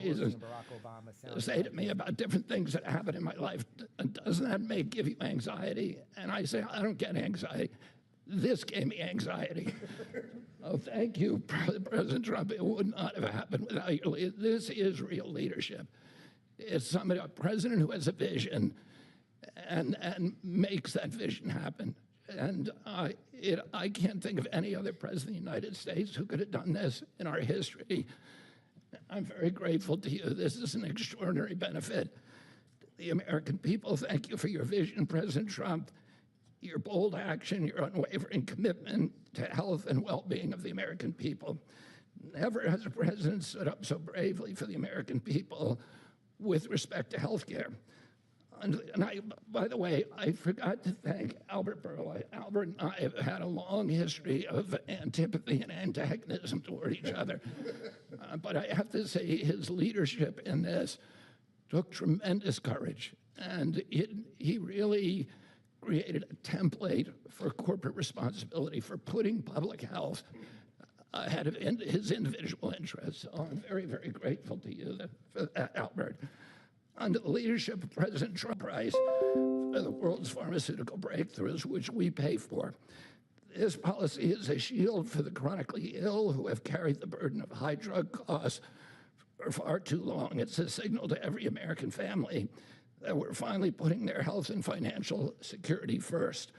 Jesus Barack Obama sounded say to me about different things that happen in my life. Doesn't that give you anxiety? And I say, I don't get anxiety. This gave me anxiety. Oh, thank you, President Trump. It would not have happened without you. This is real leadership. It's a president who has a vision and makes that vision happen. And I can't think of any other president of the United States who could have done this in our history. I'm very grateful to you. This is an extraordinary benefit to the American people. Thank you for your vision, President Trump, your bold action, your unwavering commitment to health and well-being of the American people. Never has a president stood up so bravely for the American people with respect to health care. And by the way, I forgot to thank Albert Bourla. Albert and I have had a long history of antipathy and antagonism toward each other. But I have to say his leadership in this took tremendous courage. And he really created a template for corporate responsibility, for putting public health ahead of his individual interests. So I'm very, very grateful to you for that, Albert. Under the leadership of President Trump, price for the world's pharmaceutical breakthroughs, which we pay for. This policy is a shield for the chronically ill who have carried the burden of high drug costs for far too long. It's a signal to every American family that we're finally putting their health and financial security first.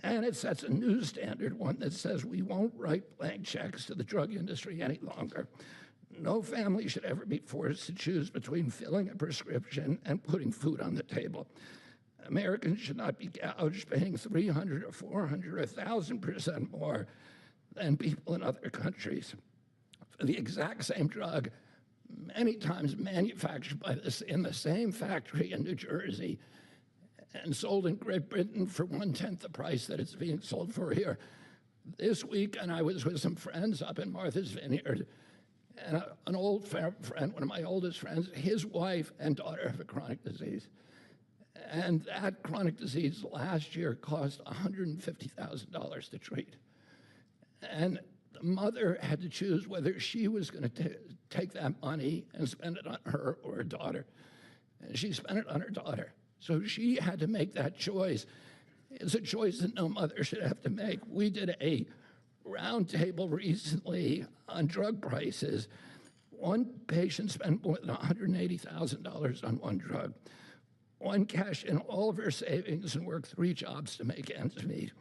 And it sets a new standard, one that says we won't write blank checks to the drug industry any longer. No family should ever be forced to choose between filling a prescription and putting food on the table. Americans should not be gouged paying 300 or 400 or 1,000% more than people in other countries for the exact same drug, many times manufactured in the same factory in New Jersey and sold in Great Britain for 1/10 the price that it's being sold for here. This week, and I was with some friends up in Martha's Vineyard, and an old friend, one of my oldest friends, his wife and daughter have a chronic disease. And that chronic disease last year cost $150,000 to treat. And the mother had to choose whether she was going to take that money and spend it on her or her daughter. And she spent it on her daughter. So she had to make that choice. It's a choice that no mother should have to make. We did a roundtable recently on drug prices. One patient spent more than $180,000 on one drug. One cashed in all of her savings and worked 3 jobs to make ends meet.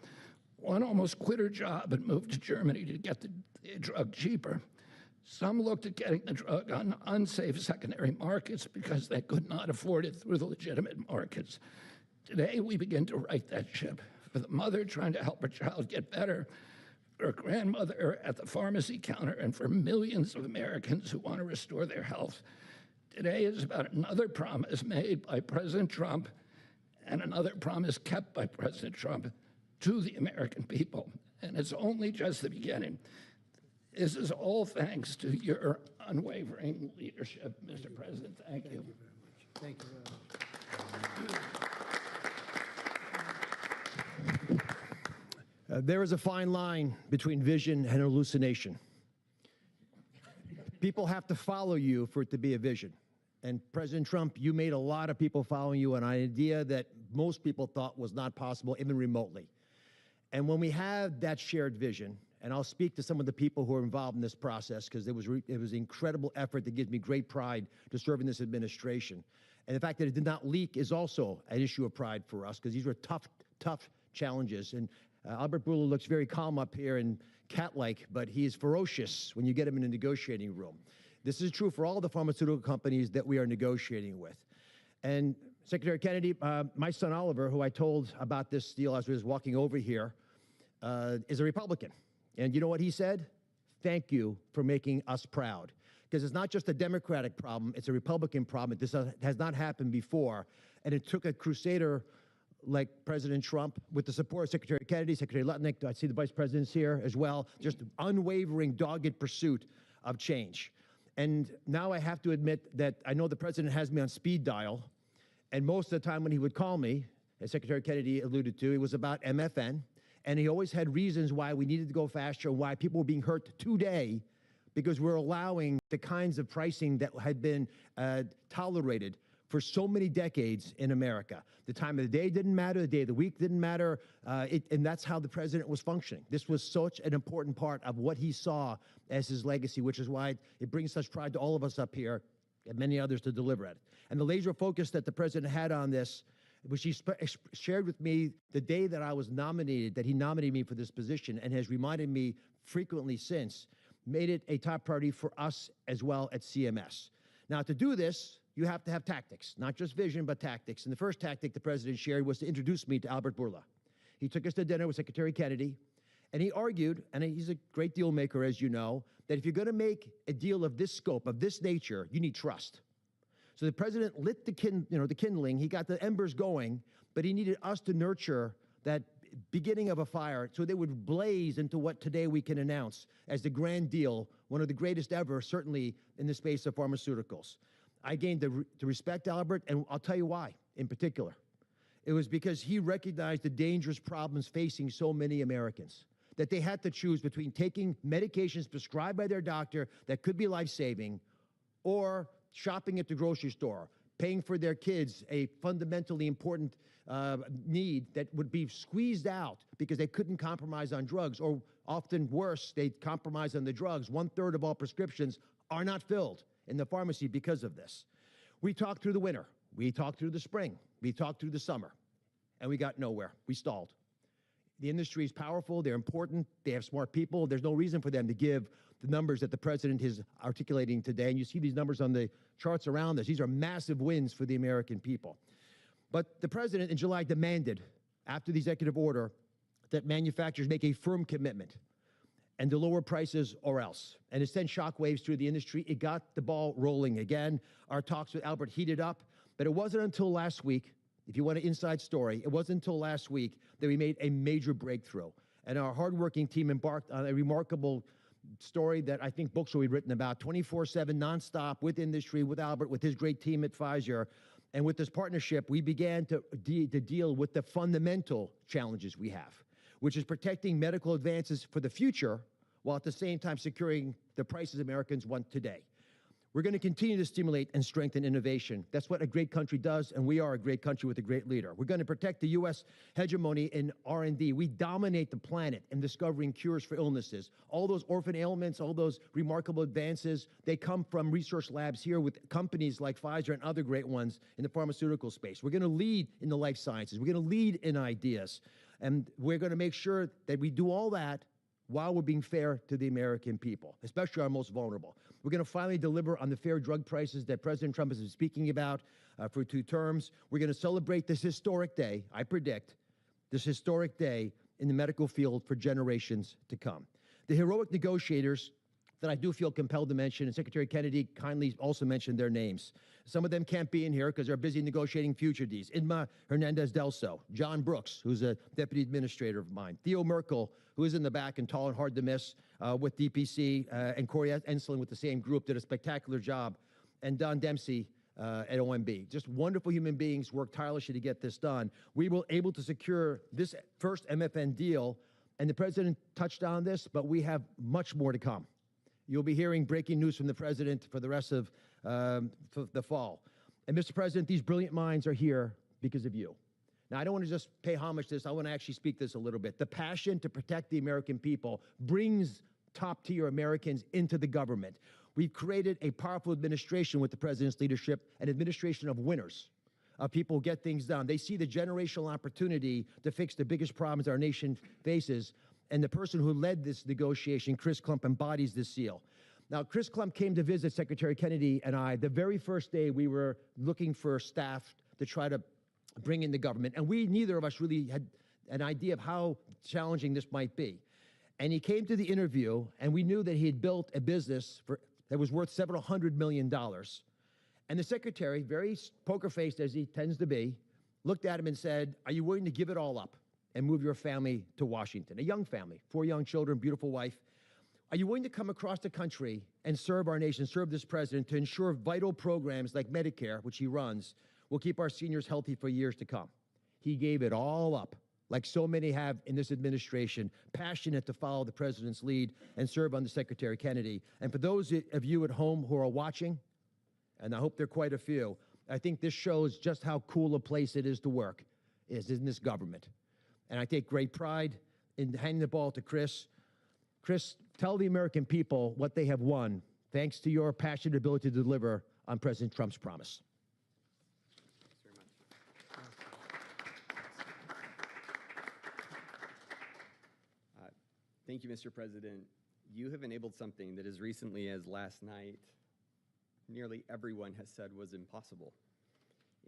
One almost quit her job and moved to Germany to get the drug cheaper. Some looked at getting the drug on unsafe secondary markets because they could not afford it through the legitimate markets. Today, we begin to right that ship. For the mother trying to help her child get better, for a grandmother at the pharmacy counter, and for millions of Americans who want to restore their health. Today is about another promise made by President Trump and another promise kept by President Trump to the American people. And it's only just the beginning. This is all thanks to your unwavering leadership, Mr. President. Thank you. Thank you very much. There is a fine line between vision and hallucination. People have to follow you for it to be a vision. And President Trump, you made a lot of people following you, an idea that most people thought was not possible, even remotely. And when we have that shared vision, and I'll speak to some of the people who are involved in this process because it was incredible effort that gives me great pride to serve in this administration. And the fact that it did not leak is also an issue of pride for us because these were tough, tough challenges. And Albert Bourla looks very calm up here and cat-like, but he is ferocious when you get him in a negotiating room. This is true for all the pharmaceutical companies that we are negotiating with. And Secretary Kennedy, my son Oliver, who I told about this deal as we was walking over here, is a Republican. And you know what he said? Thank you for making us proud. Because it's not just a Democratic problem, it's a Republican problem. This has not happened before. And it took a crusader like President Trump, with the support of Secretary Kennedy, Secretary Lutnick, I see the vice presidents here as well, just unwavering, dogged pursuit of change. And now I have to admit that I know the president has me on speed dial, and most of the time when he would call me, as Secretary Kennedy alluded to, it was about MFN, and he always had reasons why we needed to go faster and why people were being hurt today because we're allowing the kinds of pricing that had been tolerated for so many decades in America. The time of the day didn't matter, the day of the week didn't matter, and that's how the president was functioning. This was such an important part of what he saw as his legacy, which is why it brings such pride to all of us up here and many others to deliver it. And the laser focus that the president had on this, which he shared with me the day that I was nominated, that he nominated me for this position, and has reminded me frequently since, made it a top priority for us as well at CMS. Now, to do this, you have to have tactics, not just vision, but tactics. And the first tactic the president shared was to introduce me to Albert Bourla. He took us to dinner with Secretary Kennedy, and he argued, and he's a great deal maker, as you know, that if you're going to make a deal of this scope, of this nature, you need trust. So the president lit the kindling, he got the embers going, but he needed us to nurture that beginning of a fire so they would blaze into what today we can announce as the grand deal, one of the greatest ever, certainly in the space of pharmaceuticals. I gained to respect Albert, and I'll tell you why in particular. It was because he recognized the dangerous problems facing so many Americans, that they had to choose between taking medications prescribed by their doctor that could be life-saving, or shopping at the grocery store, paying for their kids a fundamentally important need that would be squeezed out because they couldn't compromise on drugs, or often worse, they compromise on the drugs. 1/3 of all prescriptions are not filled in the pharmacy because of this. We talked through the winter, we talked through the spring, we talked through the summer, and we got nowhere. We stalled. The industry is powerful, they're important, they have smart people. There's no reason for them to give the numbers that the president is articulating today. And you see these numbers on the charts around us. These are massive wins for the American people. But the president in July demanded, after the executive order, that manufacturers make a firm commitment and to lower prices or else. And it sent shockwaves through the industry. It got the ball rolling again. Our talks with Albert heated up, but it wasn't until last week, if you want an inside story, it wasn't until last week that we made a major breakthrough. And our hardworking team embarked on a remarkable story that I think books will be written about, 24/7, nonstop, with industry, with Albert, with his great team at Pfizer. And with this partnership, we began to deal with the fundamental challenges we have, which is protecting medical advances for the future, while at the same time securing the prices Americans want today. We're going to continue to stimulate and strengthen innovation. That's what a great country does, and we are a great country with a great leader. We're going to protect the U.S. hegemony in R&D. We dominate the planet in discovering cures for illnesses. All those orphan ailments, all those remarkable advances, they come from research labs here with companies like Pfizer and other great ones in the pharmaceutical space. We're going to lead in the life sciences. We're going to lead in ideas. And we're going to make sure that we do all that while we're being fair to the American people, especially our most vulnerable. We're going to finally deliver on the fair drug prices that President Trump has been speaking about for 2 terms. We're going to celebrate this historic day, I predict, this historic day in the medical field for generations to come. The heroic negotiators that I do feel compelled to mention, and Secretary Kennedy kindly also mentioned their names. Some of them can't be in here because they're busy negotiating future deals. Inma Hernandez-Delso, John Brooks, who's a deputy administrator of mine, Theo Merkel, who is in the back and tall and hard to miss with DPC, and Corey Ensslin with the same group, did a spectacular job, and Don Dempsey at OMB. Just wonderful human beings, worked tirelessly to get this done. We were able to secure this first MFN deal, and the president touched on this, but we have much more to come. You'll be hearing breaking news from the president for the rest of the fall. And Mr. President, these brilliant minds are here because of you. Now, I don't want to just pay homage to this. I want to actually speak this a little bit. The passion to protect the American people brings top-tier Americans into the government. We've created a powerful administration with the president's leadership, an administration of winners, of people who get things done. They see the generational opportunity to fix the biggest problems our nation faces. And the person who led this negotiation, Chris Klump, embodies this seal. Now, Chris Klump came to visit Secretary Kennedy and I the very first day we were looking for staff to try to bring in the government. And neither of us really had an idea of how challenging this might be. And he came to the interview, and we knew that he had built a business that was worth several $100 million. And the secretary, very poker-faced as he tends to be, looked at him and said, "Are you willing to give it all up and move your family to Washington?" A young family, 4 young children, beautiful wife. "Are you willing to come across the country and serve our nation, serve this president, to ensure vital programs like Medicare, which he runs, will keep our seniors healthy for years to come?" He gave it all up like so many have in this administration, passionate to follow the president's lead and serve under Secretary Kennedy. And for those of you at home who are watching, and I hope there are quite a few, I think this shows just how cool a place it is to work, is in this government. And I take great pride in handing the ball to Chris. Chris, tell the American people what they have won thanks to your passionate ability to deliver on President Trump's promise. Thanks very much. Thank you, Mr. President. You have enabled something that as recently as last night, nearly everyone has said was impossible.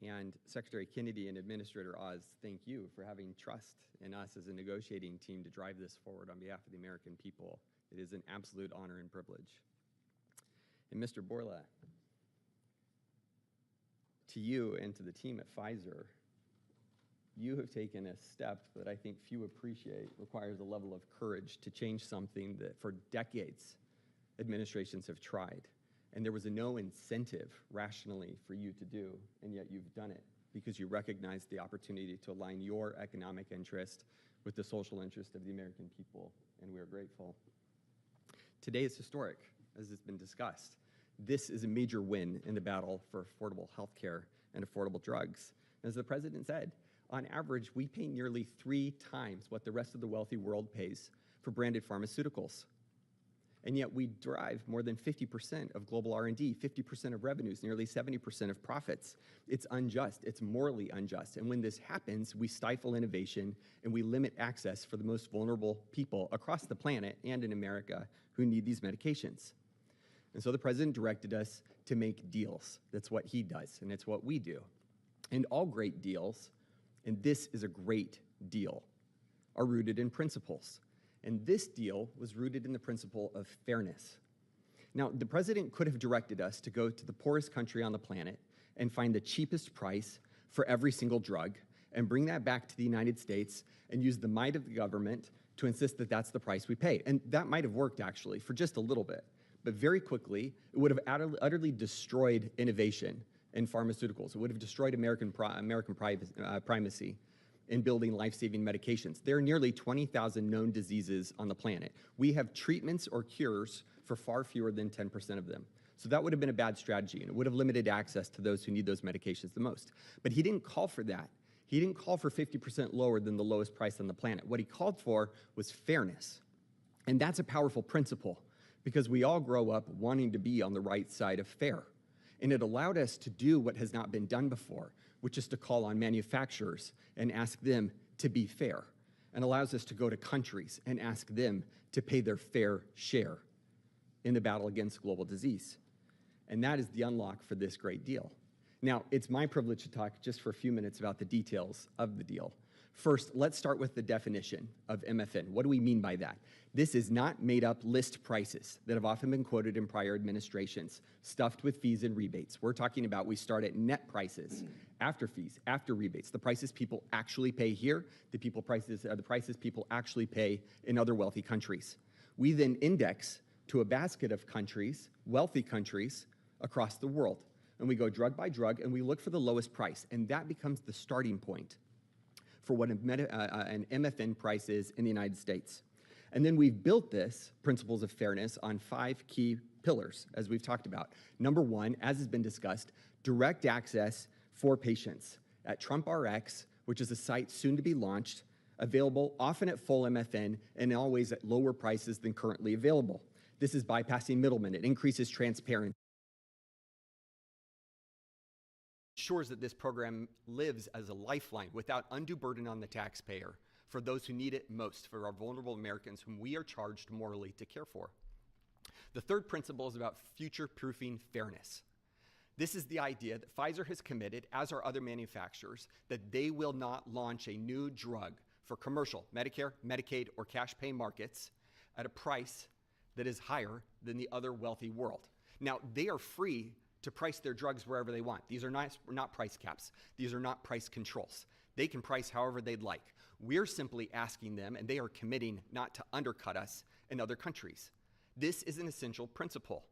And Secretary Kennedy and Administrator Oz, thank you for having trust in us as a negotiating team to drive this forward on behalf of the American people. It is an absolute honor and privilege. And Mr. Bourla, to you and to the team at Pfizer, you have taken a step that I think few appreciate, requires a level of courage to change something that for decades administrations have tried. And there was no incentive rationally for you to do, and yet you've done it because you recognize the opportunity to align your economic interest with the social interest of the American people, and we are grateful. Today is historic, as has been discussed. This is a major win in the battle for affordable health care and affordable drugs. As the president said, on average, we pay nearly 3 times what the rest of the wealthy world pays for branded pharmaceuticals. And yet we drive more than 50% of global R&D, 50% of revenues, nearly 70% of profits. It's unjust, it's morally unjust. And when this happens, we stifle innovation and we limit access for the most vulnerable people across the planet and in America who need these medications. And so the president directed us to make deals. That's what he does, and it's what we do. And all great deals, and this is a great deal, are rooted in principles. And this deal was rooted in the principle of fairness. Now, the president could have directed us to go to the poorest country on the planet and find the cheapest price for every single drug and bring that back to the United States and use the might of the government to insist that that's the price we pay. And that might have worked, actually, for just a little bit. But very quickly, it would have utterly destroyed innovation in pharmaceuticals. It would have destroyed American primacy in building life-saving medications. There are nearly 20,000 known diseases on the planet. We have treatments or cures for far fewer than 10% of them. So that would have been a bad strategy, and it would have limited access to those who need those medications the most. But he didn't call for that. He didn't call for 50% lower than the lowest price on the planet. What he called for was fairness. And that's a powerful principle, because we all grow up wanting to be on the right side of fair. And it allowed us to do what has not been done before, which is to call on manufacturers and ask them to be fair, and allows us to go to countries and ask them to pay their fair share in the battle against global disease. And that is the unlock for this great deal. Now, it's my privilege to talk just for a few minutes about the details of the deal. First, let's start with the definition of MFN. What do we mean by that? This is not made-up list prices that have often been quoted in prior administrations, stuffed with fees and rebates. We're talking about we start at net prices, after fees, after rebates, the prices people actually pay here, the prices people actually pay in other wealthy countries. We then index to a basket of countries, wealthy countries, across the world. And we go drug by drug, and we look for the lowest price, and that becomes the starting point for what an MFN price is in the United States. And then we've built this principles of fairness on 5 key pillars, as we've talked about. Number 1, as has been discussed, direct access for patients at TrumpRx, which is a site soon to be launched, available often at full MFN and always at lower prices than currently available. This is bypassing middlemen. It increases transparency. Ensures that this program lives as a lifeline without undue burden on the taxpayer for those who need it most, for our vulnerable Americans whom we are charged morally to care for. The third principle is about future-proofing fairness. This is the idea that Pfizer has committed, as are other manufacturers, that they will not launch a new drug for commercial, Medicare, Medicaid, or cash pay markets at a price that is higher than the other wealthy world. Now, they are free to price their drugs wherever they want. These are not price caps. These are not price controls. They can price however they'd like. We're simply asking them, and they are committing not to undercut us in other countries. This is an essential principle.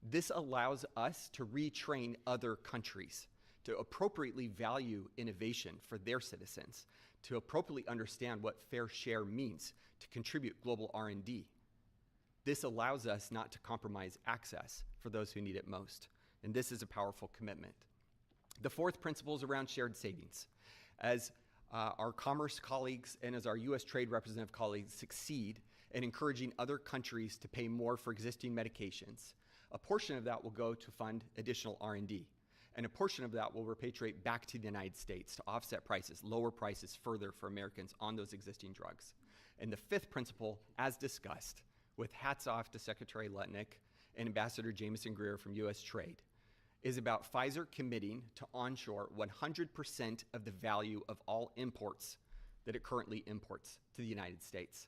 This allows us to retrain other countries to appropriately value innovation for their citizens, to appropriately understand what fair share means to contribute global R&D. This allows us not to compromise access for those who need it most, and this is a powerful commitment. The fourth principle is around shared savings. As our commerce colleagues and as our US trade representative colleagues succeed in encouraging other countries to pay more for existing medications, a portion of that will go to fund additional R&D, and a portion of that will repatriate back to the United States to offset prices, lower prices further for Americans on those existing drugs. And the fifth principle, as discussed, with hats off to Secretary Lutnick and Ambassador Jameson Greer from US Trade, is about Pfizer committing to onshore 100% of the value of all imports that it currently imports to the United States,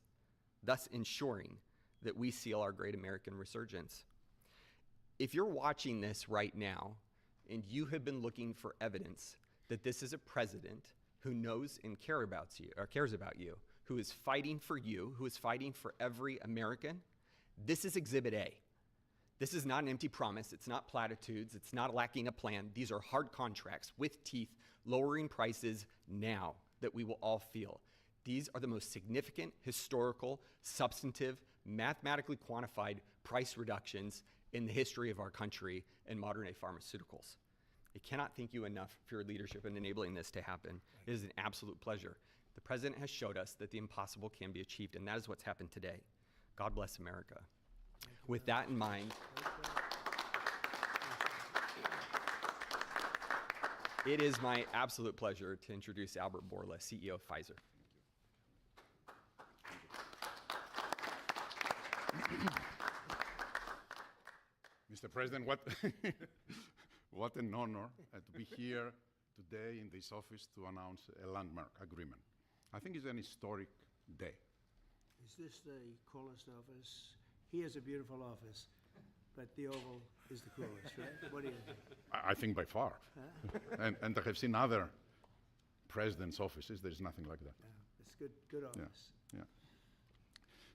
thus ensuring that we seal our great American resurgence. If you're watching this right now and you have been looking for evidence that this is a president who knows and cares about you, who is fighting for you, who is fighting for every American, this is Exhibit A. This is not an empty promise. It's not platitudes. It's not lacking a plan. These are hard contracts with teeth, lowering prices now that we will all feel. These are the most significant, historical, substantive, mathematically quantified price reductions in the history of our country and modern-day pharmaceuticals. I cannot thank you enough for your leadership in enabling this to happen. It is an absolute pleasure. The President has showed us that the impossible can be achieved, and that is what's happened today. God bless America. With that in mind, it is my absolute pleasure to introduce Albert Bourla, CEO of Pfizer. Mr. President, what an honor to be here today in this office to announce a landmark agreement. I think it's an historic day. Is this the coolest office? He has a beautiful office, but the Oval is the coolest, right? What do you think? I think by far. and I have seen other presidents' offices. There's nothing like that. It's good office. Yeah.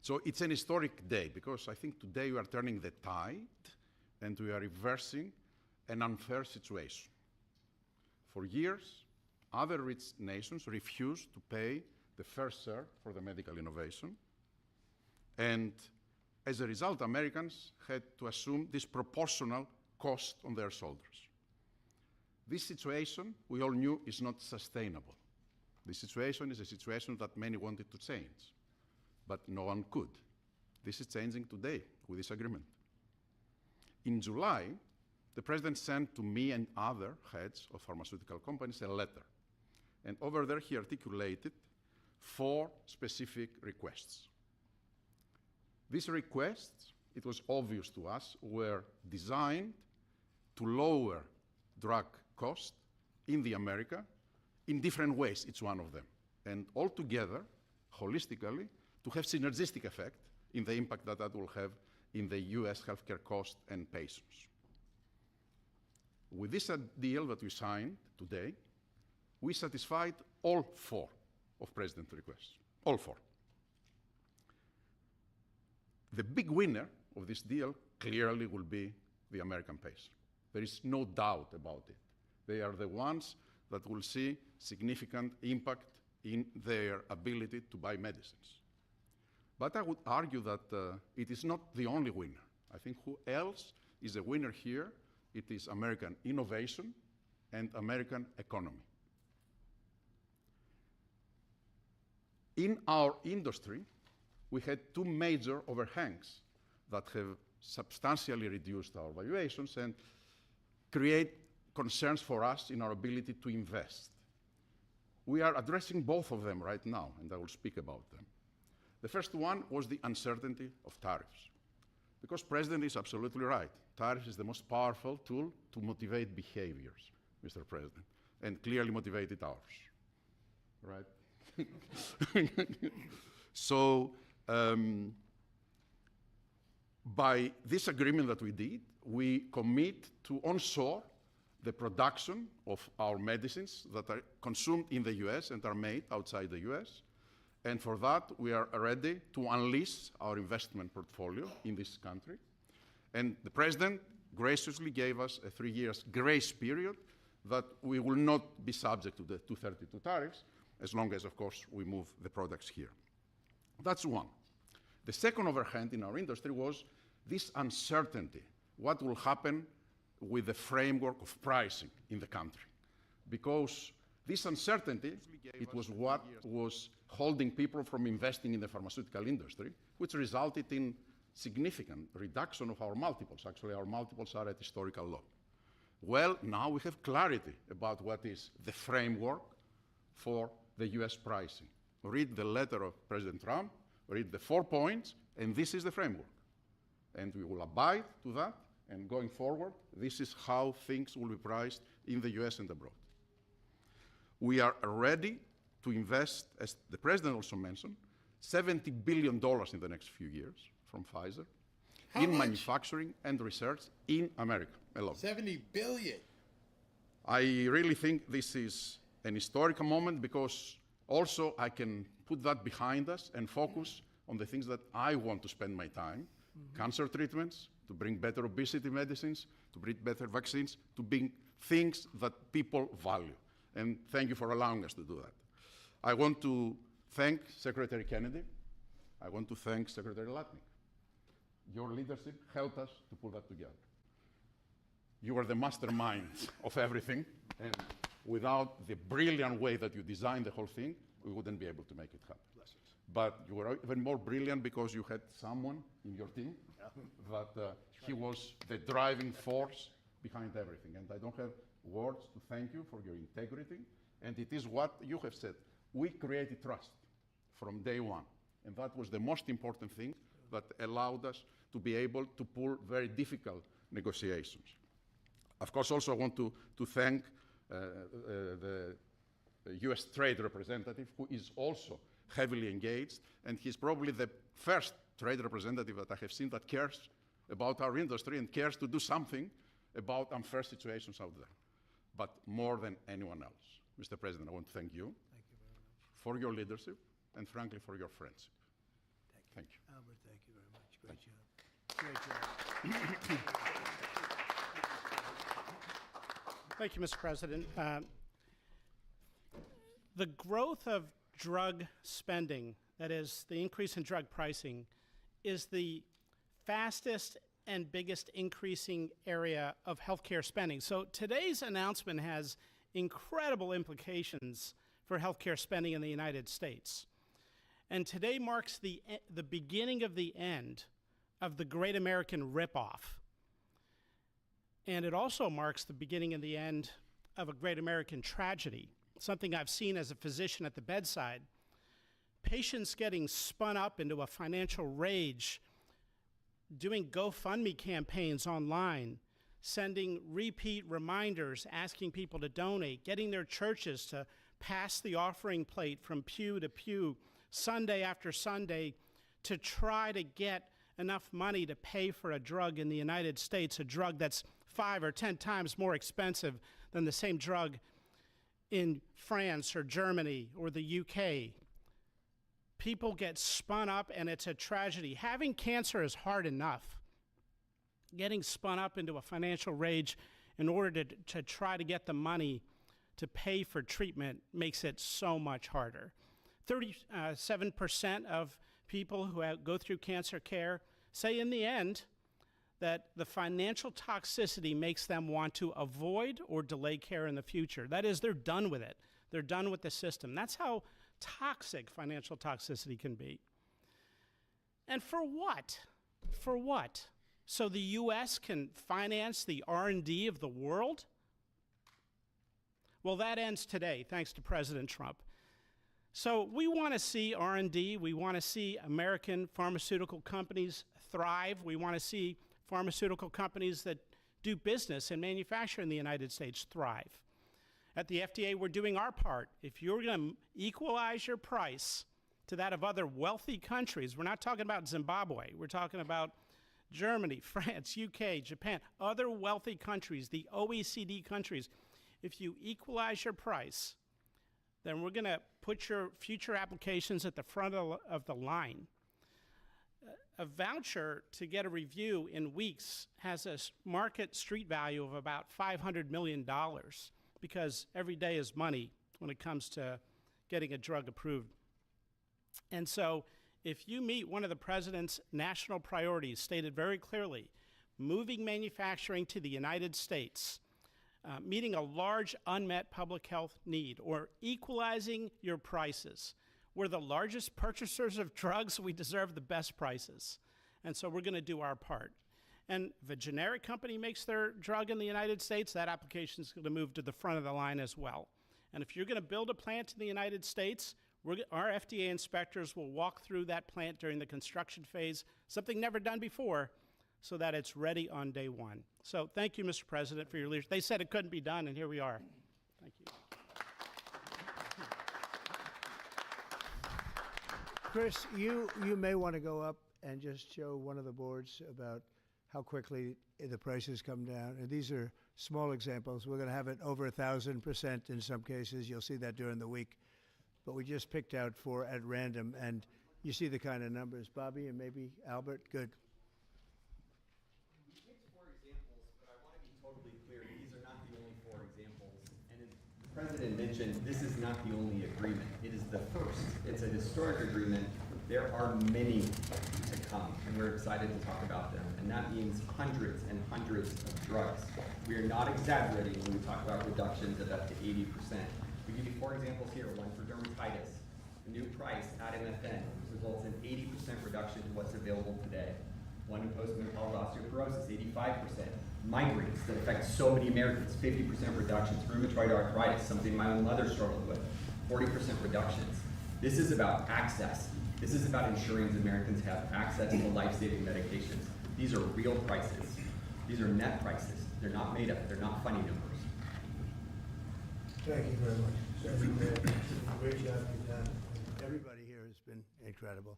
So it's an historic day because I think today we are turning the tide and we are reversing an unfair situation. For years, other rich nations refused to pay the fair share for the medical innovation. And as a result, Americans had to assume disproportional cost on their shoulders. This situation, we all knew, is not sustainable. This situation is a situation that many wanted to change, but no one could. This is changing today with this agreement. In July, the President sent to me and other heads of pharmaceutical companies a letter. And over there, he articulated 4 specific requests. These requests, it was obvious to us, were designed to lower drug cost in the America in different ways, each one of them. And altogether, holistically, to have synergistic effect in the impact that that will have in the US healthcare cost and patients. With this deal that we signed today, we satisfied all 4 of President's requests, all 4. The big winner of this deal clearly will be the American patient. There is no doubt about it. They are the ones that will see significant impact in their ability to buy medicines. But I would argue that it is not the only winner. I think who else is a winner here? It is American innovation and American economy. In our industry, we had 2 major overhangs that have substantially reduced our valuations and create concerns for us in our ability to invest. We are addressing both of them right now, and I will speak about them. The first one was the uncertainty of tariffs. Because President is absolutely right. Tariffs is the most powerful tool to motivate behaviors, Mr. President, and clearly motivated ours, right? So, by this agreement that we did, we commit to onshore the production of our medicines that are consumed in the US and are made outside the US. And for that, we are ready to unleash our investment portfolio in this country. And the President graciously gave us a 3 years grace period that we will not be subject to the 232 tariffs, as long as, of course, we move the products here. That's one. The second overhang in our industry was this uncertainty. What will happen with the framework of pricing in the country? Because this uncertainty, it was what was holding people from investing in the pharmaceutical industry, which resulted in significant reduction of our multiples. Actually, our multiples are at historical low. Well, now we have clarity about what is the framework for the US pricing. Read the letter of President Trump, read the 4 points, and this is the framework. And we will abide to that, and going forward, this is how things will be priced in the US and abroad. We are ready to invest, as the President also mentioned, $70 billion in the next few years from Pfizer in manufacturing and research in America alone. 70 billion. I really think this is an historical moment because also I can put that behind us and focus on the things that I want to spend my time, cancer treatments, to bring better obesity medicines, to bring better vaccines, to bring things that people value. And thank you for allowing us to do that. I want to thank Secretary Kennedy. I want to thank Secretary Latnik. Your leadership helped us to pull that together. You are the masterminds of everything, and without the brilliant way that you designed the whole thing, we wouldn't be able to make it happen. But you were even more brilliant because you had someone in your team that he was the driving force behind everything. And I don't have words to thank you for your integrity, and it is what you have said. We created trust from day one, and that was the most important thing that allowed us to be able to pull very difficult negotiations. Of course, also I want to thank the US trade representative, who is also heavily engaged, and he's probably the first trade representative that I have seen that cares about our industry and cares to do something about unfair situations out there, but more than anyone else. Mr. President, I want to thank you for your leadership and, frankly, for your friendship. Thank you. Albert, thank you very much. Great job. Great job. Thank you, Mr. President. The growth of drug spending, that is, the increase in drug pricing, is the fastest and biggest increasing area of healthcare spending. So today's announcement has incredible implications for healthcare spending in the United States. And today marks the beginning of the end of the Great American Ripoff. And it also marks the beginning and the end of a great American tragedy, something I've seen as a physician at the bedside. Patients getting spun up into a financial rage, doing GoFundMe campaigns online, sending repeat reminders, asking people to donate, getting their churches to pass the offering plate from pew to pew, Sunday after Sunday, to try to get enough money to pay for a drug in the United States, a drug that's 5 or 10 times more expensive than the same drug in France or Germany or the UK. People get spun up, and it's a tragedy. Having cancer is hard enough. Getting spun up into a financial rage in order to try to get the money to pay for treatment makes it so much harder. 37% of people who go through cancer care say in the end that the financial toxicity makes them want to avoid or delay care in the future. That is, they're done with it. They're done with the system. That's how toxic financial toxicity can be. And for what? For what? So the U.S. can finance the R&D of the world? Well, that ends today, thanks to President Trump. So we want to see R&D. We want to see American pharmaceutical companies thrive. We want to see pharmaceutical companies that do business and manufacture in the United States thrive. At the FDA, we're doing our part. If you're going to equalize your price to that of other wealthy countries, we're not talking about Zimbabwe. We're talking about Germany, France, UK, Japan, other wealthy countries, the OECD countries. If you equalize your price, then we're going to put your future applications at the front of the line. A voucher to get a review in weeks has a market street value of about $500 million, because every day is money when it comes to getting a drug approved. And so if you meet one of the president's national priorities stated very clearly, moving manufacturing to the United States, meeting a large unmet public health need, or equalizing your prices. We're the largest purchasers of drugs. We deserve the best prices. And so we're going to do our part. And if a generic company makes their drug in the United States, that application is going to move to the front of the line as well. And if you're going to build a plant in the United States, our FDA inspectors will walk through that plant during the construction phase, something never done before, so that it's ready on day one. So thank you, Mr. President, for your leadership. They said it couldn't be done, and here we are. Thank you. Chris, you may want to go up and just show one of the boards about how quickly the prices come down. And these are small examples. We're going to have it over 1,000% in some cases. You'll see that during the week. But we just picked out 4 at random, and you see the kind of numbers. Bobby and maybe Albert, good. We picked 4 examples, but I want to be totally clear. These are not the only 4 examples. And as the President mentioned, this is not the only agreement. It is the first. It's a historic agreement. There are many to come, and we're excited to talk about them. And that means hundreds and hundreds of drugs. We are not exaggerating when we talk about reductions of up to 80%. We give you 4 examples here. One for dermatitis. The new price at MFN results in 80% reduction to what's available today. One in postmenopausal osteoporosis, 85%. Migraines that affect so many Americans, 50% reductions. Rheumatoid arthritis, something my own mother struggled with, 40% reductions. This is about access. This is about ensuring that Americans have access to life-saving medications. These are real prices. These are net prices. They're not made up. They're not funny numbers. Thank you very much. Great job you've done. Everybody here has been incredible.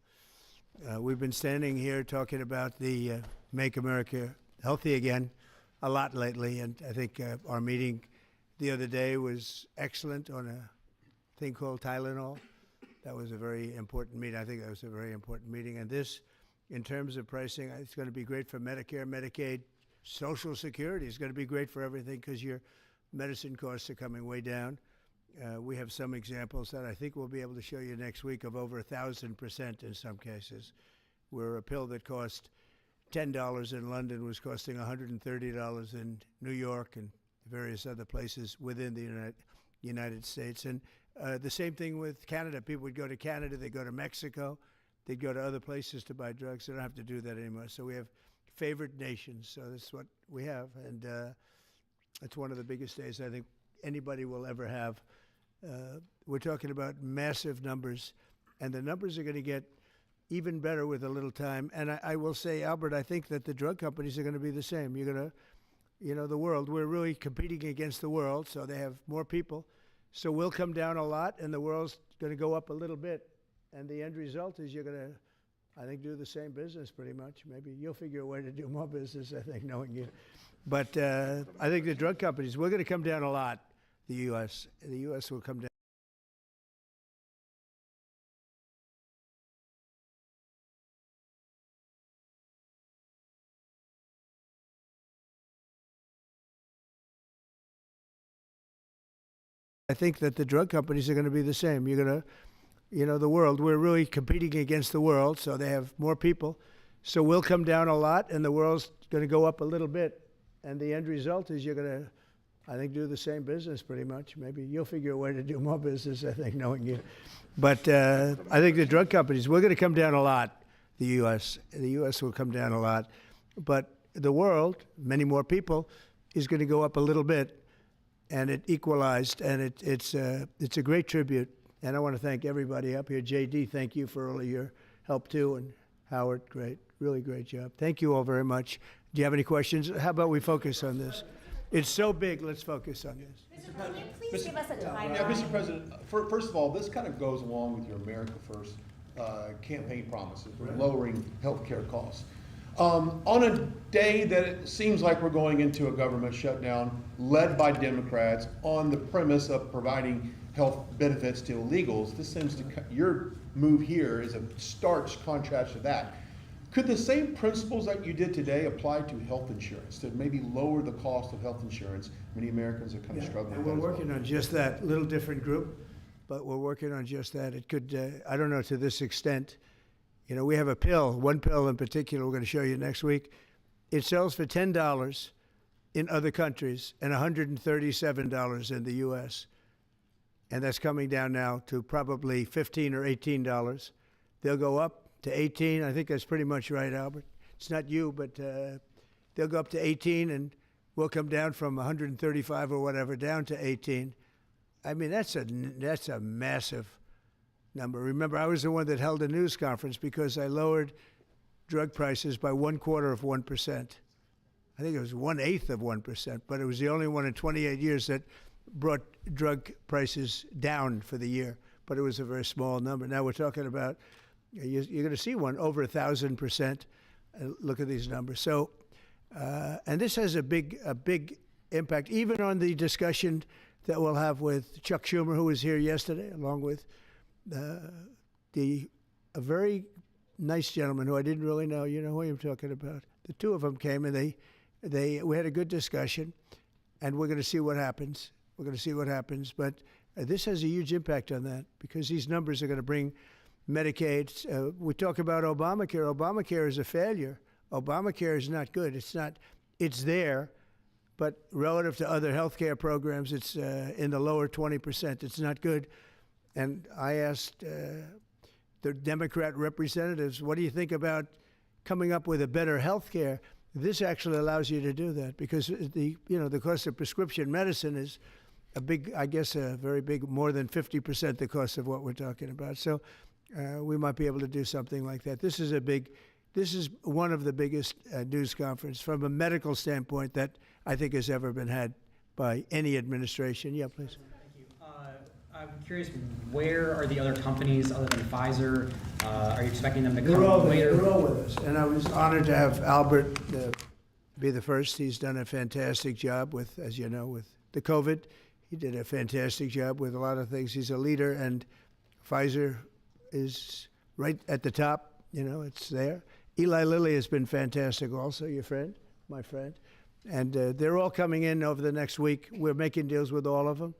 We've been standing here talking about the Make America Healthy Again a lot lately, and I think our meeting the other day was excellent on a thing called Tylenol. That was a very important meeting. I think that was a very important meeting. And this, in terms of pricing, it's going to be great for Medicare, Medicaid, Social Security. It's going to be great for everything because your medicine costs are coming way down. We have some examples that I think we'll be able to show you next week of over 1,000% in some cases, where a pill that cost $10 in London was costing $130 in New York and various other places within the United States. And the same thing with Canada. People would go to Canada, they'd go to Mexico, they'd go to other places to buy drugs. They don't have to do that anymore. So we have favored nations. So that's what we have. And it's one of the biggest days I think anybody will ever have. We're talking about massive numbers, and the numbers are going to get even better with a little time. And I will say, Albert, I think that the drug companies are going to be the same. You're going to, the world, we're really competing against the world, so they have more people. So we'll come down a lot, and the world's going to go up a little bit. And the end result is you're going to, I think, do the same business pretty much. Maybe you'll figure a way to do more business, I think, knowing you. But I think the drug companies, we're going to come down a lot, the U.S. The U.S. will come down. I think that the drug companies are going to be the same. You're going to, the world, we're really competing against the world, so they have more people. So we'll come down a lot, and the world's going to go up a little bit. And the end result is you're going to, I think, do the same business pretty much. Maybe you'll figure a way to do more business, I think, knowing you. But I think the drug companies, we're going to come down a lot, the U.S. The U.S. will come down a lot. But the world, many more people, is going to go up a little bit. And it equalized, and it's a great tribute. And I want to thank everybody up here. JD, thank you for all of your help too, and Howard, great, really great job. Thank you all very much. Do you have any questions? How about we focus on this? It's so big, let's focus on this. Mr. President, can you please give us a timeline? Yeah, Mr. President, first of all, this kind of goes along with your America First campaign promises for lowering healthcare costs. On a day that it seems like we're going into a government shutdown led by Democrats on the premise of providing health benefits to illegals, this seems to, your move here is a stark contrast to that. Could the same principles that you did today apply to health insurance, to maybe lower the cost of health insurance? Many Americans are kind of struggling and with that. we're working on just that, little different group. but we're working on just that. It could, I don't know, to this extent. You know, we have a pill, one pill in particular we're going to show you next week. It sells for $10 in other countries and $137 in the U.S. And that's coming down now to probably $15 or $18. They'll go up to 18. I think that's pretty much right, Albert. It's not you, but they'll go up to 18, and we'll come down from 135 or whatever down to 18. I mean, that's a massive number. Remember, I was the one that held a news conference because I lowered drug prices by 1/4%. I think it was 1/8 of 1%, but it was the only one in 28 years that brought drug prices down for the year. But it was a very small number. Now we're talking about, you're going to see one over 1,000%. Look at these numbers. So, and this has a big impact, even on the discussion that we'll have with Chuck Schumer, who was here yesterday, along with a very nice gentleman who I didn't really know. You know who I'm talking about. The two of them came, and we had a good discussion, and we're going to see what happens. We're going to see what happens. But this has a huge impact on that because these numbers are going to bring Medicaid. We talk about Obamacare. Obamacare is a failure. Obamacare is not good. It's there, but relative to other healthcare programs, it's in the lower 20%. It's not good. And I asked the Democrat representatives, what do you think about coming up with a better health care? This actually allows you to do that because the cost of prescription medicine is a big, I guess, a very big, more than 50% the cost of what we're talking about. So we might be able to do something like that. This is one of the biggest news conferences from a medical standpoint that I think has ever been had by any administration. Yeah, please. I'm curious, where are the other companies other than Pfizer? Are you expecting them to come They're all later? They're all with us. And I was honored to have Albert be the first. He's done a fantastic job with, as you know, with the COVID. He did a fantastic job with a lot of things. He's a leader, and Pfizer is right at the top. You know, it's there. Eli Lilly has been fantastic also, your friend, my friend. And they're all coming in over the next week. We're making deals with all of them.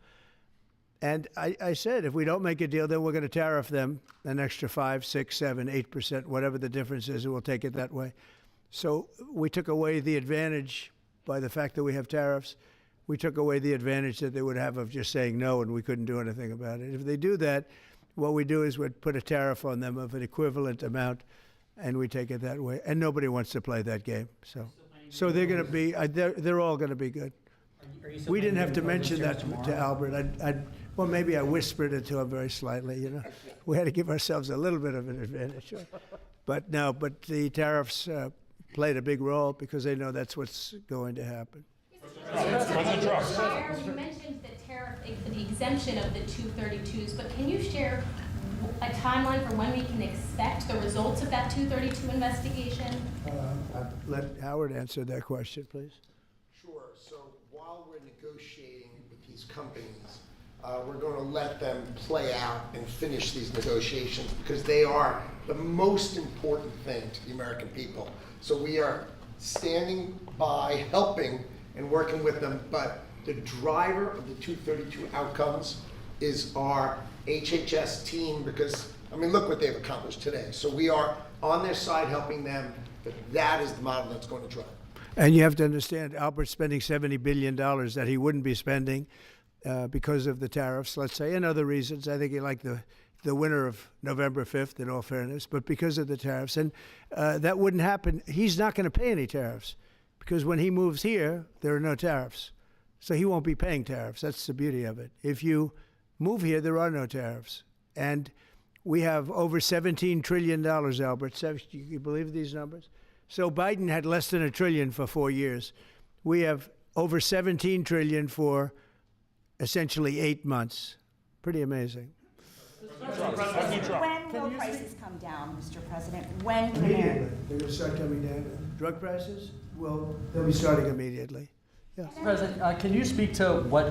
And I said, if we don't make a deal, then we're going to tariff them an extra 5, 6, 7, 8%, whatever the difference is, and we'll take it that way. So we took away the advantage by the fact that we have tariffs. We took away the advantage that they would have of just saying no, and we couldn't do anything about it. If they do that, what we do is we'd put a tariff on them of an equivalent amount, and we take it that way. And nobody wants to play that game. So they're going to be, they're all going to be good. We didn't have to mention that to Albert. Well, maybe I whispered it to him very slightly, you know. We had to give ourselves a little bit of an advantage. But no, but the tariffs played a big role because they know that's what's going to happen. You mentioned the exemption of the 232s, but can you share a timeline for when we can expect the results of that 232 investigation? Let Howard answer that question, please. Sure. So while we're negotiating with these companies, we're going to let them play out and finish these negotiations because they are the most important thing to the American people. So we are standing by, helping, and working with them. But the driver of the 232 outcomes is our HHS team because, I mean, look what they've accomplished today. So we are on their side helping them, but that is the model that's going to drive. And you have to understand, Albert's spending $70 billion that he wouldn't be spending because of the tariffs, let's say, and other reasons. I think he liked the winner of November 5th, in all fairness, but because of the tariffs. And that wouldn't happen. He's not going to pay any tariffs because when he moves here, there are no tariffs. So he won't be paying tariffs. That's the beauty of it. If you move here, there are no tariffs. And we have over $17 trillion, Albert. Do you believe these numbers? So Biden had less than $1 trillion for 4 years. We have over $17 trillion for essentially 8 months. Pretty amazing. When will prices come down, Mr. President? When can Immediately. They're going to start coming down. Drug prices? Well, they'll be starting immediately. Yeah. Mr. President, can you speak to what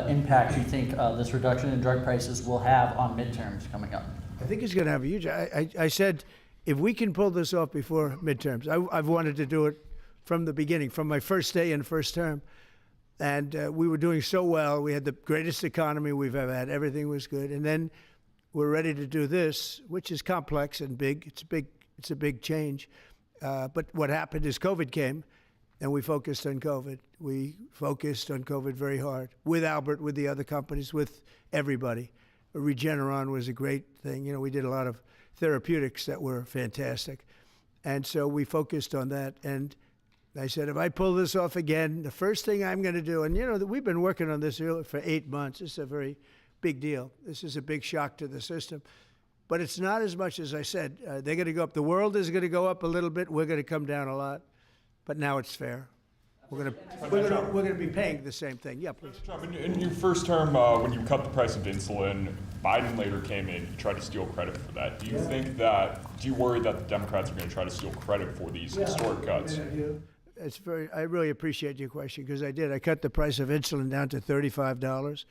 impact you think this reduction in drug prices will have on midterms coming up? I think it's going to have a huge. I said, if we can pull this off before midterms, I've wanted to do it from the beginning, from my first day in first term. And we were doing so well. We had the greatest economy we've ever had. Everything was good. And then we're ready to do this, which is complex and big. It's a big change. But what happened is COVID came, and we focused on COVID. We focused on COVID very hard with Albert, with the other companies, with everybody. Regeneron was a great thing. You know, we did a lot of therapeutics that were fantastic. And so we focused on that. And I said, if I pull this off again, the first thing I'm going to do, and you know, we've been working on this for 8 months. This is a very big deal. This is a big shock to the system. But it's not as much as I said. They're going to go up. The world is going to go up a little bit. We're going to come down a lot. But now it's fair. We're going to be paying the same thing. Yeah, please. Trump, in your first term, when you cut the price of insulin, Biden later came in. He tried to steal credit for that. Do you worry that the Democrats are going to try to steal credit for these historic cuts? I really appreciate your question because I did. I cut the price of insulin down to $35.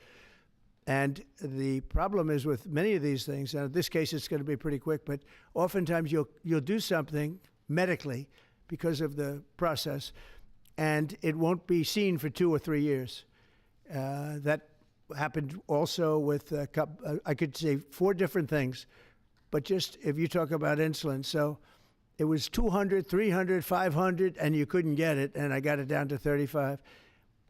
And the problem is with many of these things, now in this case it's going to be pretty quick, but oftentimes you'll do something medically because of the process, and it won't be seen for 2 or 3 years. That happened also with, I could say 4 different things, but just if you talk about insulin, so it was 200, 300, 500, and you couldn't get it, and I got it down to 35.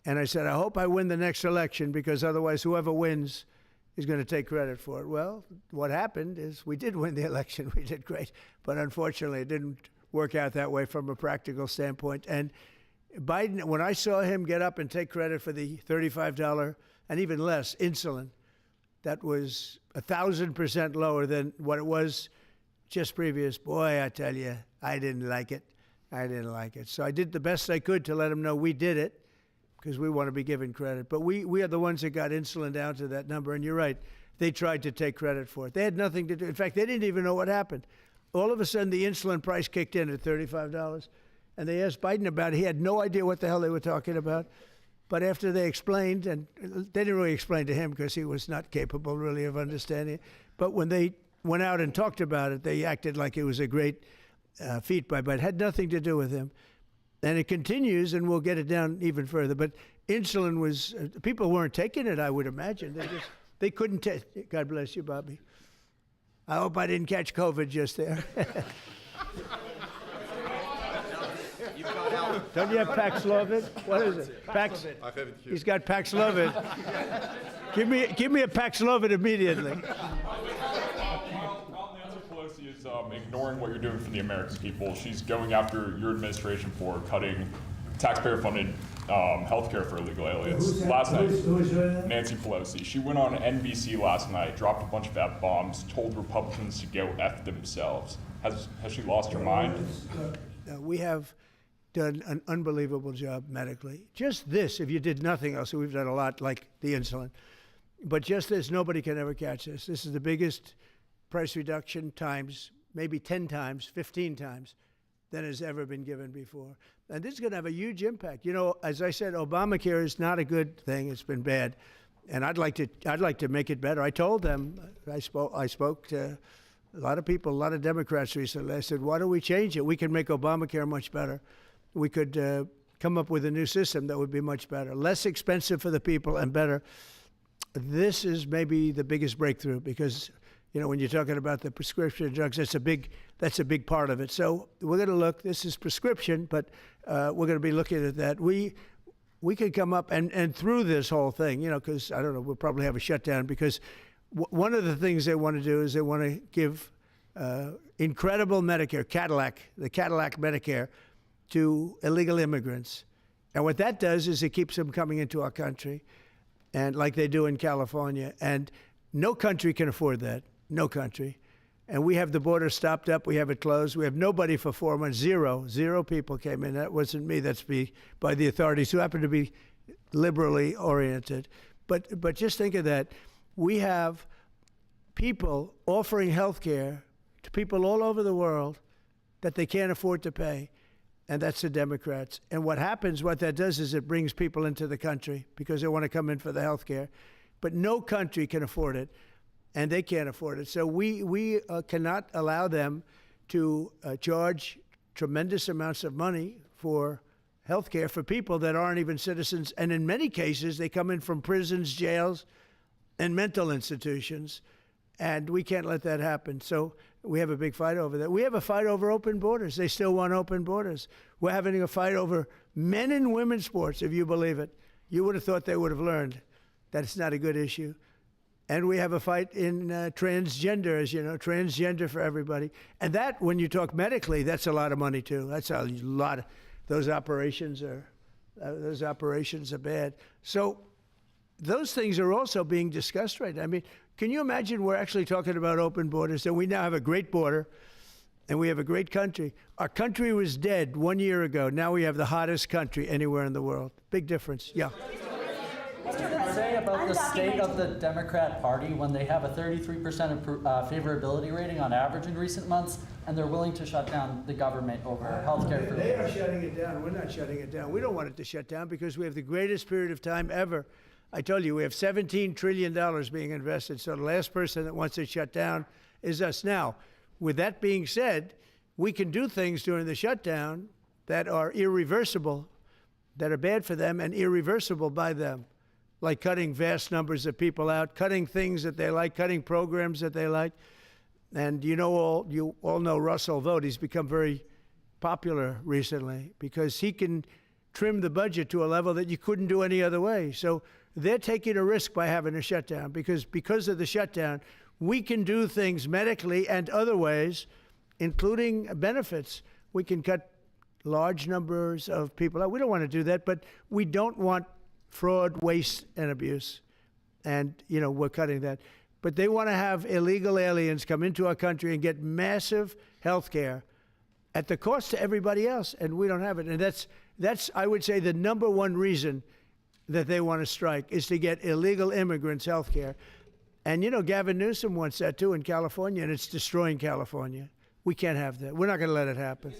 And I said, I hope I win the next election because otherwise whoever wins is going to take credit for it. Well, what happened is we did win the election. We did great. But unfortunately, it didn't work out that way from a practical standpoint. And Biden, when I saw him get up and take credit for the $35 and even less insulin, that was 1,000% lower than what it was just previous. Boy, I tell you, I didn't like it. I didn't like it. So I did the best I could to let him know we did it because we want to be given credit. But we are the ones that got insulin down to that number. And you're right. They tried to take credit for it. They had nothing to do. In fact, they didn't even know what happened. All of a sudden, the insulin price kicked in at $35. And they asked Biden about it. He had no idea what the hell they were talking about. But after they explained, and they didn't really explain to him because he was not capable really of understanding it. But when they went out and talked about it, they acted like it was a great feat by Biden. It had nothing to do with him. And it continues, and we'll get it down even further. But insulin was, people weren't taking it, I would imagine. They couldn't take it. God bless you, Bobby. I hope I didn't catch COVID just there. Don't you have Paxlovid? What is it? I have it here. He's got Paxlovid. Give me a Paxlovid immediately. While Nancy Pelosi is ignoring what you're doing for the American people, she's going after your administration for cutting taxpayer-funded health care for illegal aliens. Last night, Nancy Pelosi, she went on NBC last night, dropped a bunch of F-bombs, told Republicans to go F themselves. Has she lost her mind? We have done an unbelievable job medically. Just this, if you did nothing else, we've done a lot like the insulin, but just this, nobody can ever catch this. This is the biggest price reduction times, maybe 10 times, 15 times than has ever been given before. And this is going to have a huge impact. You know, as I said, Obamacare is not a good thing. It's been bad. And I'd like to make it better. I told them, I spoke to a lot of people, a lot of Democrats recently. I said, why don't we change it? We can make Obamacare much better. We could come up with a new system that would be much better, less expensive for the people and better. This is maybe the biggest breakthrough because, you know, when you're talking about the prescription drugs, that's a big part of it. So we're going to look. This is prescription, but we're going to be looking at that. We could come up and through this whole thing, you know, because I don't know, we'll probably have a shutdown because one of the things they want to do is they want to give incredible Medicare, the Cadillac Medicare, to illegal immigrants. And what that does is it keeps them coming into our country, and like they do in California. And no country can afford that. No country. And we have the border stopped up. We have it closed. We have nobody for 4 months. Zero people came in. That wasn't me. That's by the authorities who happen to be liberally oriented. But just think of that. We have people offering health care to people all over the world that they can't afford to pay. And that's the Democrats. And what that does is it brings people into the country because they want to come in for the health care. But no country can afford it, and they can't afford it. So we cannot allow them to charge tremendous amounts of money for health care for people that aren't even citizens. And in many cases, they come in from prisons, jails, and mental institutions. And we can't let that happen. So we have a big fight over that. We have a fight over open borders. They still want open borders. We're having a fight over men and women's sports, if you believe it. You would have thought they would have learned that it's not a good issue. And we have a fight in transgender, as you know, transgender for everybody. And that, when you talk medically, that's a lot of money too. That's a lot. Those operations are bad. So those things are also being discussed right now. I mean, can you imagine we're actually talking about open borders, and we now have a great border, and we have a great country. Our country was dead 1 year ago. Now we have the hottest country anywhere in the world. Big difference. Yeah. What does it say about the state of the Democrat Party when they have a 33% favorability rating on average in recent months, and they're willing to shut down the government over health care? They are shutting it down. We're not shutting it down. We don't want it to shut down because we have the greatest period of time ever. I told you, we have $17 trillion being invested, so the last person that wants it shut down is us. Now, with that being said, we can do things during the shutdown that are irreversible, that are bad for them and irreversible by them, like cutting vast numbers of people out, cutting things that they like, cutting programs that they like. And you all know Russell Vought. He's become very popular recently because he can trim the budget to a level that you couldn't do any other way. So they're taking a risk by having a shutdown because of the shutdown, we can do things medically and other ways, including benefits. We can cut large numbers of people out. We don't want to do that, but we don't want fraud, waste, and abuse. And, we're cutting that. But they want to have illegal aliens come into our country and get massive health care at the cost to everybody else, and we don't have it. And that's I would say, the number one reason that they want to strike is to get illegal immigrants health care. And, Gavin Newsom wants that, too, in California, and it's destroying California. We can't have that. We're not going to let it happen. Do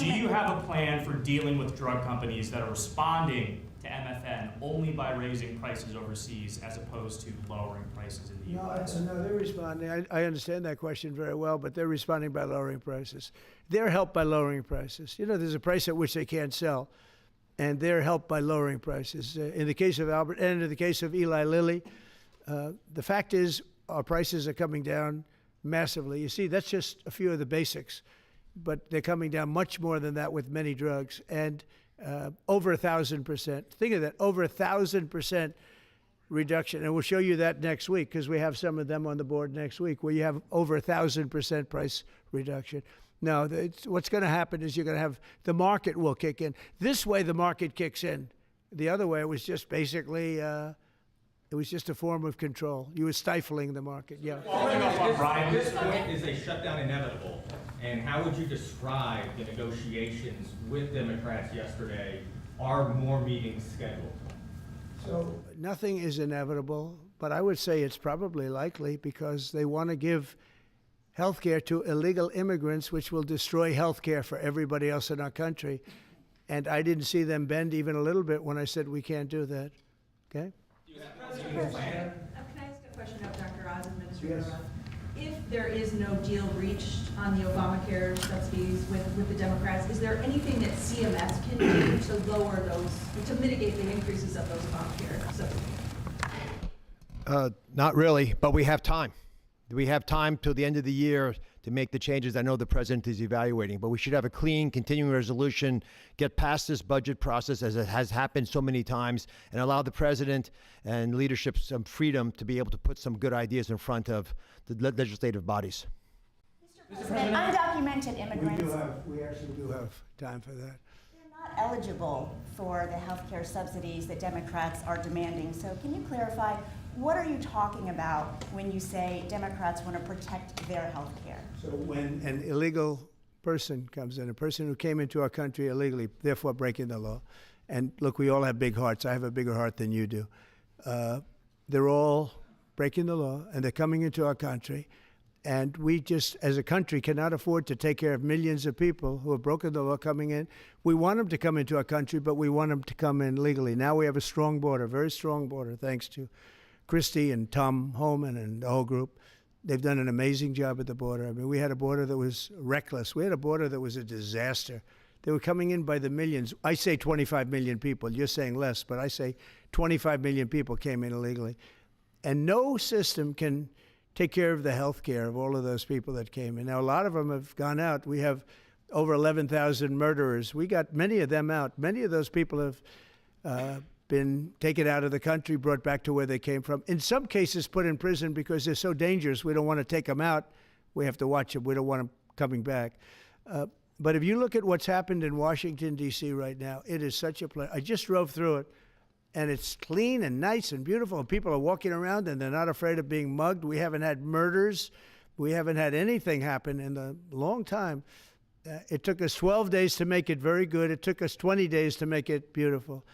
you have a plan for dealing with drug companies that are responding to MFN only by raising prices overseas as opposed to lowering prices in the U.S.? No, they're responding. I understand that question very well, but they're responding by lowering prices. They're helped by lowering prices. There's a price at which they can't sell, and they're helped by lowering prices. In the case of Albert and in the case of Eli Lilly, the fact is our prices are coming down massively. You see, that's just a few of the basics, but they're coming down much more than that with many drugs, and over 1,000%. Think of that, over 1,000% reduction. And we'll show you that next week because we have some of them on the board next week where you have over 1,000% price reduction. No, what's going to happen is you're going to have the market will kick in. This way, the market kicks in. The other way, it was just basically, it was just a form of control. You were stifling the market. Yeah. Following up on Brian, At this point, is a shutdown inevitable? And how would you describe the negotiations with Democrats yesterday? Are more meetings scheduled? So nothing is inevitable, but I would say it's probably likely because they want to give health care to illegal immigrants, which will destroy health care for everybody else in our country. And I didn't see them bend even a little bit when I said we can't do that. Okay? Can I ask a question of Dr. Oz, Administrator Oz? If there is no deal reached on the Obamacare subsidies with the Democrats, is there anything that CMS can do to lower those, to mitigate the increases of those Obamacare subsidies? Not really, but we have time. We have time till the end of the year to make the changes I know the president is evaluating, but we should have a clean continuing resolution, get past this budget process as it has happened so many times, and allow the president and leadership some freedom to be able to put some good ideas in front of the legislative bodies. Mr. President, undocumented immigrants. We actually do have time for that. They're not eligible for the health care subsidies that Democrats are demanding. So can you clarify, what are you talking about when you say Democrats want to protect their health care? So when an illegal person comes in, a person who came into our country illegally, therefore breaking the law, and look, we all have big hearts. I have a bigger heart than you do. They're all breaking the law, and they're coming into our country. And we just, as a country, cannot afford to take care of millions of people who have broken the law coming in. We want them to come into our country, but we want them to come in legally. Now we have a strong border, very strong border, thanks to Christie and Tom Homan and the whole group. They've done an amazing job at the border. I mean, we had a border that was reckless. We had a border that was a disaster. They were coming in by the millions. I say 25 million people. You're saying less, but I say 25 million people came in illegally. And no system can take care of the health care of all of those people that came in. Now, a lot of them have gone out. We have over 11,000 murderers. We got many of them out. Many of those people have been taken out of the country, brought back to where they came from. In some cases, put in prison because they're so dangerous. We don't want to take them out. We have to watch them. We don't want them coming back. But if you look at what's happened in Washington, D.C. right now, it is such a place. I just drove through it, and it's clean and nice and beautiful. And people are walking around, and they're not afraid of being mugged. We haven't had murders. We haven't had anything happen in a long time. It took us 12 days to make it very good. It took us 20 days to make it beautiful.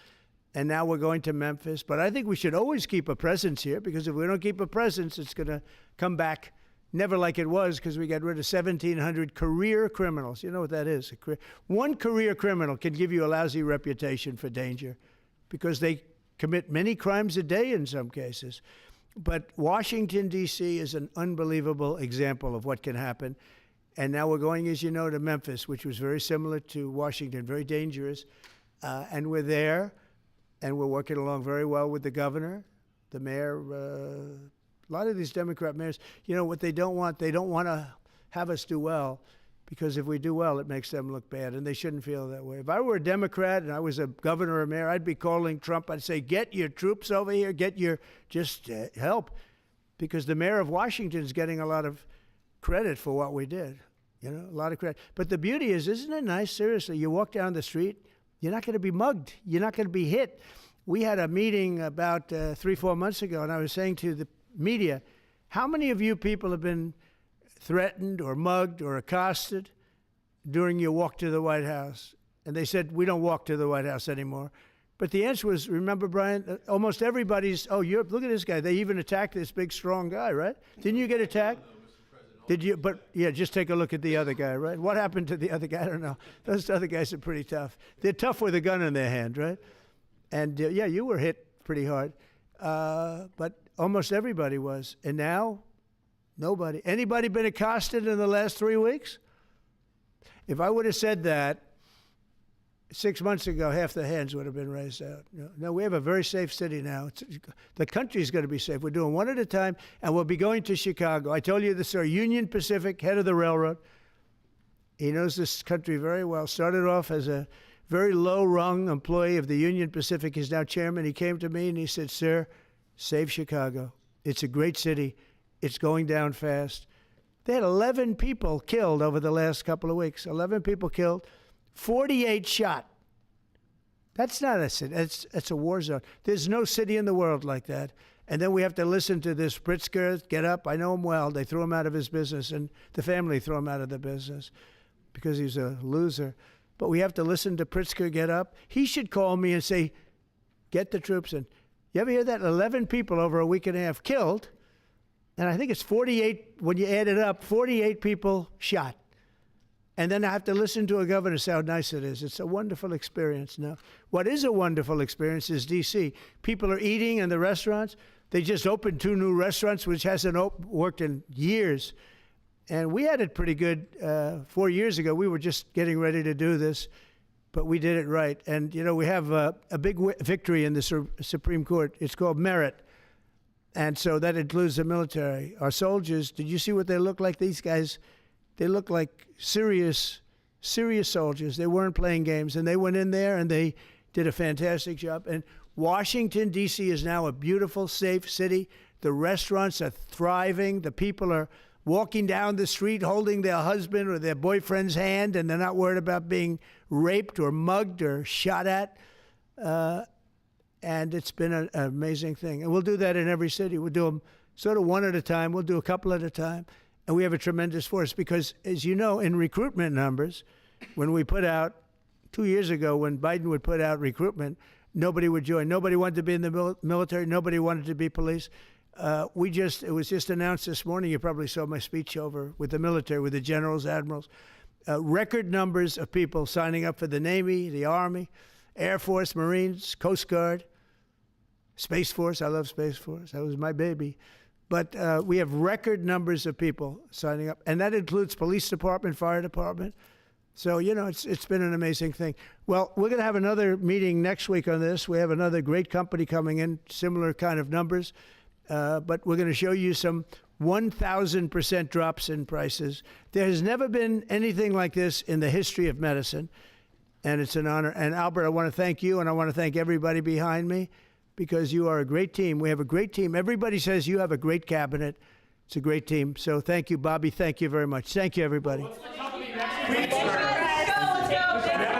And now we're going to Memphis. But I think we should always keep a presence here, because if we don't keep a presence, it's going to come back never like it was, because we got rid of 1,700 career criminals. You know what that is? One career criminal can give you a lousy reputation for danger, because they commit many crimes a day in some cases. But Washington, D.C. is an unbelievable example of what can happen. And now we're going, as you know, to Memphis, which was very similar to Washington, very dangerous. And we're there, and we're working along very well with the governor, the mayor. A lot of these Democrat mayors, you know, what they don't want to have us do well, because if we do well, it makes them look bad, and they shouldn't feel that way. If I were a Democrat and I was a governor or mayor, I'd be calling Trump. I'd say, get your troops over here, just help, because the mayor of Washington is getting a lot of credit for what we did, you know, a lot of credit. But the beauty is, isn't it nice, seriously, you walk down the street, you're not going to be mugged, you're not going to be hit. We had a meeting about 3-4 months ago, and I was saying to the media, how many of you people have been threatened or mugged or accosted during your walk to the White House? And they said, we don't walk to the White House anymore. But the answer was, remember, Brian, almost everybody's, look at this guy. They even attacked this big, strong guy, right? Didn't you get attacked? Did you? But yeah, just take a look at the other guy, right? What happened to the other guy? I don't know. Those other guys are pretty tough. They're tough with a gun in their hand, right? And yeah, you were hit pretty hard. But almost everybody was. And now, nobody. Anybody been accosted in the last 3 weeks? If I would have said that 6 months ago, half the hands would have been raised out. No, we have a very safe city now. The country's going to be safe. We're doing one at a time, and we'll be going to Chicago. I told you this, sir. Union Pacific, head of the railroad. He knows this country very well. Started off as a very low-rung employee of the Union Pacific. He's now chairman. He came to me and he said, sir, save Chicago. It's a great city. It's going down fast. They had 11 people killed over the last couple of weeks. 11 people killed, 48 shot. That's not a city. It's a war zone. There's no city in the world like that. And then we have to listen to this Pritzker get up. I know him well. They threw him out of his business, and the family threw him out of the business because he's a loser. But we have to listen to Pritzker get up. He should call me and say, get the troops in. You ever hear that? 11 people over a week and a half killed, and I think it's 48, when you add it up, 48 people shot. And then I have to listen to a governor say how nice it is. It's a wonderful experience. Now, what is a wonderful experience is D.C. People are eating in the restaurants. They just opened 2 new restaurants, which hasn't worked in years. And we had it pretty good 4 years ago. We were just getting ready to do this, but we did it right. And, you know, we have a big victory in the Supreme Court. It's called merit. And so that includes the military. Our soldiers, did you see what they look like? These guys, they look like serious soldiers. They weren't playing games. And they went in there and they did a fantastic job. And Washington, D.C. is now a beautiful, safe city. The restaurants are thriving. The people are walking down the street holding their husband or their boyfriend's hand, and they're not worried about being raped or mugged or shot at. And it's been an amazing thing. And we'll do that in every city. We'll do them sort of one at a time. We'll do a couple at a time. And we have a tremendous force because, as you know, in recruitment numbers, when we put out, 2 years ago, when Biden would put out recruitment, nobody would join. Nobody wanted to be in the military. Nobody wanted to be police. It was just announced this morning. You probably saw my speech over with the military, with the generals, admirals. Record numbers of people signing up for the Navy, the Army, Air Force, Marines, Coast Guard, Space Force. I love Space Force. That was my baby. But we have record numbers of people signing up, and that includes police department, fire department. So, you know, it's been an amazing thing. Well, we're going to have another meeting next week on this. We have another great company coming in, similar kind of numbers. But we're going to show you some 1,000% drops in prices. There has never been anything like this in the history of medicine, and it's an honor. And Albert, I want to thank you, and I want to thank everybody behind me, because you are a great team. We have a great team. Everybody says you have a great cabinet. It's a great team. So thank you, Bobby. Thank you very much. Thank you, everybody. Let's go.